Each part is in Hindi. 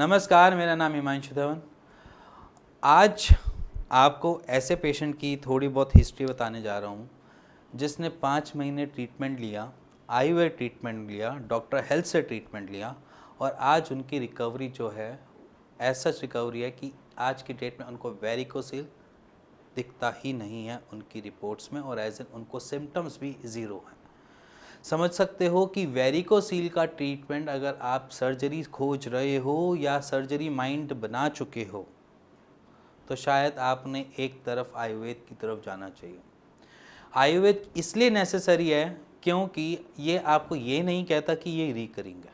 नमस्कार, मेरा नाम हिमांशु धवन। आज आपको ऐसे पेशेंट की थोड़ी बहुत हिस्ट्री बताने जा रहा हूँ जिसने 5 महीने ट्रीटमेंट लिया, आयुर्वेद ट्रीटमेंट लिया, डॉक्टर हेल्थ से ट्रीटमेंट लिया और आज उनकी रिकवरी जो है ऐसा रिकवरी है कि आज की डेट में उनको वेरिकोसिल दिखता ही नहीं है उनकी रिपोर्ट्स में, और एज एन उनको सिम्टम्स भी ज़ीरो हैं। समझ सकते हो कि वेरिकोसील का ट्रीटमेंट अगर आप सर्जरी खोज रहे हो या सर्जरी माइंड बना चुके हो तो शायद आपने एक तरफ आयुर्वेद की तरफ जाना चाहिए। आयुर्वेद इसलिए नेसेसरी है क्योंकि ये आपको ये नहीं कहता कि ये रिकरिंग है।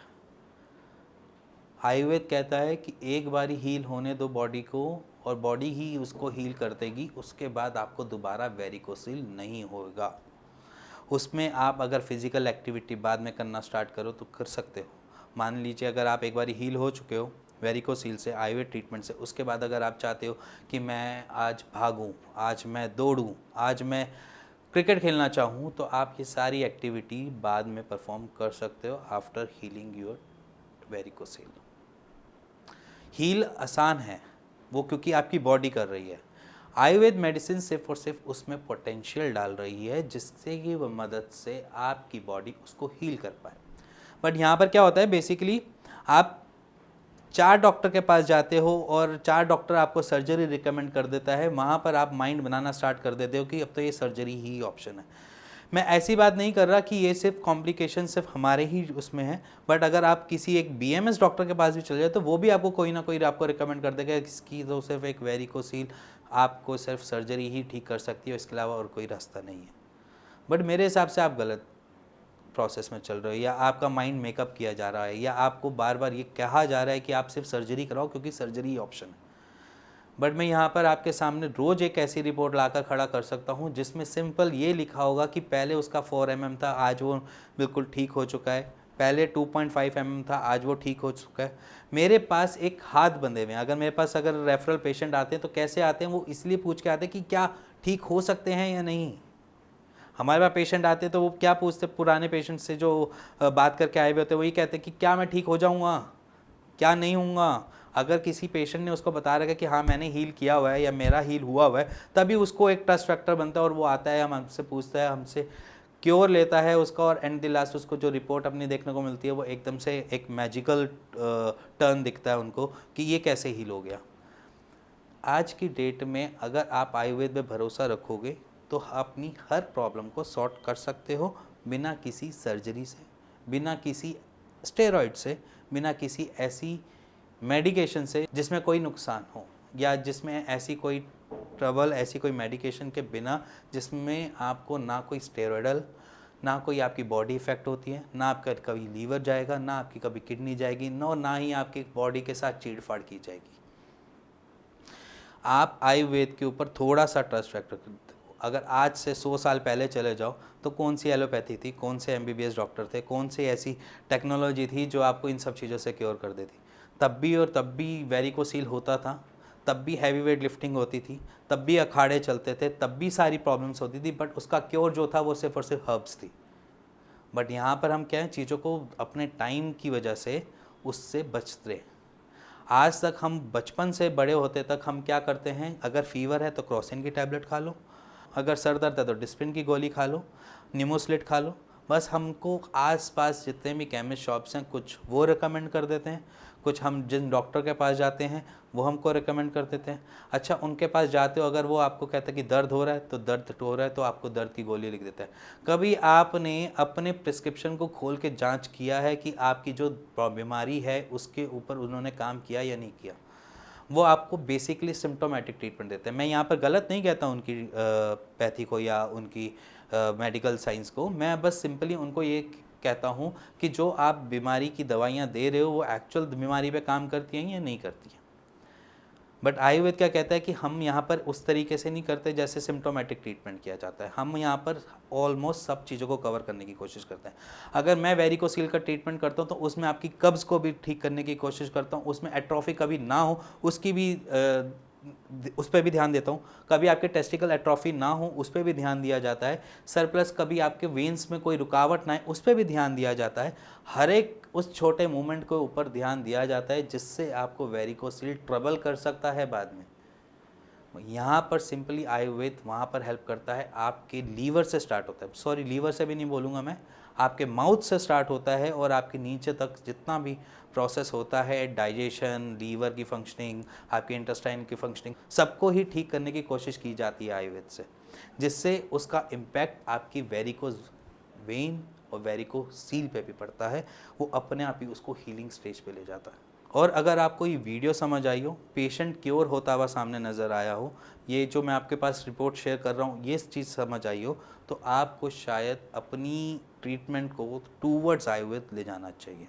आयुर्वेद कहता है कि एक बार हील होने दो बॉडी को और बॉडी ही उसको हील कर देगी, उसके बाद आपको दोबारा वेरिकोसील नहीं होगा। उसमें आप अगर फिज़िकल एक्टिविटी बाद में करना स्टार्ट करो तो कर सकते हो। मान लीजिए अगर आप एक बार हील हो चुके हो वेरिकोसील से, आयुर्वेद ट्रीटमेंट से, उसके बाद अगर आप चाहते हो कि मैं आज भागूं, आज मैं दौड़ूं, आज मैं क्रिकेट खेलना चाहूं, तो आप ये सारी एक्टिविटी बाद में परफॉर्म कर सकते हो after healing your varicocele. Heal आसान है वो, क्योंकि आपकी बॉडी कर रही है। आयुर्वेद मेडिसिन सिर्फ और सिर्फ उसमें पोटेंशियल डाल रही है जिससे कि वह मदद से आपकी बॉडी उसको हील कर पाए। बट यहाँ पर क्या होता है, बेसिकली आप 4 डॉक्टर के पास जाते हो और 4 डॉक्टर आपको सर्जरी रिकमेंड कर देता है, वहाँ पर आप माइंड बनाना स्टार्ट कर देते हो कि अब तो ये सर्जरी ही ऑप्शन है। मैं ऐसी बात नहीं कर रहा कि ये सिर्फ कॉम्प्लिकेशन सिर्फ हमारे ही उसमें है, बट अगर आप किसी एक बीएमएस डॉक्टर के पास भी चले जाए तो वो भी आपको कोई ना कोई आपको रिकमेंड कर देगा इसकी तो सिर्फ एक वेरिकोसील आपको सिर्फ सर्जरी ही ठीक कर सकती है, इसके अलावा और कोई रास्ता नहीं है। बट मेरे हिसाब से आप गलत प्रोसेस में चल रहे हो, या आपका माइंड मेकअप किया जा रहा है, या आपको बार बार ये कहा जा रहा है कि आप सिर्फ सर्जरी कराओ क्योंकि सर्जरी ही ऑप्शन है। बट मैं यहाँ पर आपके सामने रोज़ एक ऐसी रिपोर्ट लाकर खड़ा कर सकता हूँ जिसमें सिंपल ये लिखा होगा कि पहले उसका 4 mm था, आज वो बिल्कुल ठीक हो चुका है। पहले 2.5 mm था, आज वो ठीक हो चुका है। मेरे पास एक हाथ बंधे हुए हैं। अगर मेरे पास अगर रेफरल पेशेंट आते हैं तो कैसे आते हैं, वो इसलिए पूछ के आते हैं कि क्या ठीक हो सकते हैं या नहीं। हमारे पास पेशेंट आते हैं तो वो क्या पूछते, पुराने पेशेंट से जो बात करके आए हुए होते हैं वही कहते हैं कि क्या मैं ठीक हो जाऊँगा, क्या नहीं होऊंगा। अगर किसी पेशेंट ने उसको बता रखा कि हाँ मैंने हील किया हुआ है या मेरा हील हुआ हुआ है, तभी उसको एक ट्रस्ट फैक्टर बनता है और वो आता है, हमसे पूछता है, हमसे क्योर लेता है उसका, और एंड द लास्ट उसको जो रिपोर्ट अपनी देखने को मिलती है वो एकदम से एक मैजिकल टर्न दिखता है उनको कि ये कैसे हील हो गया। आज की डेट में अगर आप आयुर्वेद में भरोसा रखोगे तो अपनी हर प्रॉब्लम को सॉर्ट कर सकते हो बिना किसी सर्जरी से, बिना किसी स्टेरॉइड से, बिना किसी ऐसी मेडिकेशन से जिसमें कोई नुकसान हो, या जिसमें ऐसी कोई ट्रबल, ऐसी कोई मेडिकेशन के बिना जिसमें आपको ना कोई स्टेरॉइडल, ना कोई आपकी बॉडी इफेक्ट होती है, ना आपका कभी लीवर जाएगा, ना आपकी कभी किडनी जाएगी, ना ही आपकी बॉडी के साथ चीड़-फाड़ की जाएगी। आप आयुर्वेद के ऊपर थोड़ा सा ट्रस्ट फैक्टर करते हो। अगर आज से 100 साल पहले चले जाओ तो कौन सी एलोपैथी थी, कौन से एमबीबीएस डॉक्टर थे, कौन सी ऐसी टेक्नोलॉजी थी जो आपको इन सब चीज़ों से क्योर कर देती। तब भी वेरिकोसील होता था, तब भी हैवी वेट लिफ्टिंग होती थी, तब भी अखाड़े चलते थे, तब भी सारी प्रॉब्लम्स होती थी, बट उसका क्योर जो था वो सिर्फ और सिर्फ हर्ब्स थी। बट यहाँ पर हम क्या है, चीज़ों को अपने टाइम की वजह से उससे बचते रहे। आज तक हम बचपन से बड़े होते तक हम क्या करते हैं, अगर फीवर है तो क्रोसिन की टैबलेट खा लो, अगर सर दर्द है तो डिस्प्रिन की गोली खा लो, निमोसिलिट खा लो। बस हमको आसपास जितने भी केमिस्ट शॉप्स हैं कुछ वो रिकमेंड कर देते हैं, कुछ हम जिन डॉक्टर के पास जाते हैं वो हमको रिकमेंड कर देते हैं। अच्छा, उनके पास जाते हो, अगर वो आपको कहता है कि दर्द हो रहा है तो दर्द हो रहा है तो आपको दर्द की गोली लिख देता है। कभी आपने अपने प्रिस्क्रिप्शन को खोल के जांच किया है कि आपकी जो बीमारी है उसके ऊपर उन्होंने काम किया या नहीं किया? वो आपको बेसिकली सिम्टोमेटिक ट्रीटमेंट देते हैं। मैं यहाँ पर गलत नहीं कहता उनकी पैथी को या उनकी मेडिकल साइंस को, मैं बस सिंपली उनको ये कहता हूँ कि जो आप बीमारी की दवाइयाँ दे रहे हो वो एक्चुअल बीमारी पे काम करती हैं या नहीं करती हैं। बट आयुर्वेद क्या कहता है कि हम यहाँ पर उस तरीके से नहीं करते जैसे सिम्टोमेटिक ट्रीटमेंट किया जाता है। हम यहाँ पर ऑलमोस्ट सब चीज़ों को कवर करने की कोशिश करते हैं। अगर मैं वेरिकोसील का ट्रीटमेंट करता हूँ तो उसमें आपकी कब्ज़ को भी ठीक करने की कोशिश करता हूँ, उसमें एट्रोफी कभी ना हो उसकी भी उस पर भी ध्यान देता हूँ। कभी आपके टेस्टिकल एट्रोफी ना हो, उस पर भी ध्यान दिया जाता है। सरप्लस कभी आपके वेन्स में कोई रुकावट ना है, उस पर भी ध्यान दिया जाता है। हर एक उस छोटे मूवमेंट के ऊपर ध्यान दिया जाता है जिससे आपको वेरिकोसिल ट्रबल कर सकता है बाद में। यहाँ पर सिंपली आयुर्वेद वहाँ पर हेल्प करता है, आपके लीवर से स्टार्ट होता है, सॉरी लीवर से भी नहीं बोलूँगा मैं, आपके माउथ से स्टार्ट होता है और आपके नीचे तक जितना भी प्रोसेस होता है, डाइजेशन, लीवर की फंक्शनिंग, आपके इंटेस्टाइन की फंक्शनिंग, सबको ही ठीक करने की कोशिश की जाती है आयुर्वेद से, जिससे उसका इम्पैक्ट आपकी वेरिकोज वेन और वेरिकोसील पे भी पड़ता है। वो अपने आप ही उसको हीलिंग स्टेज पे ले जाता है। और अगर आपको ये वीडियो समझ आई हो, पेशेंट क्योर होता हुआ सामने नज़र आया हो, ये जो मैं आपके पास रिपोर्ट शेयर कर रहा हूँ ये चीज़ समझ आई हो, तो आपको शायद अपनी ट्रीटमेंट को टूवर्ड्स आयुर्वेद ले जाना चाहिए।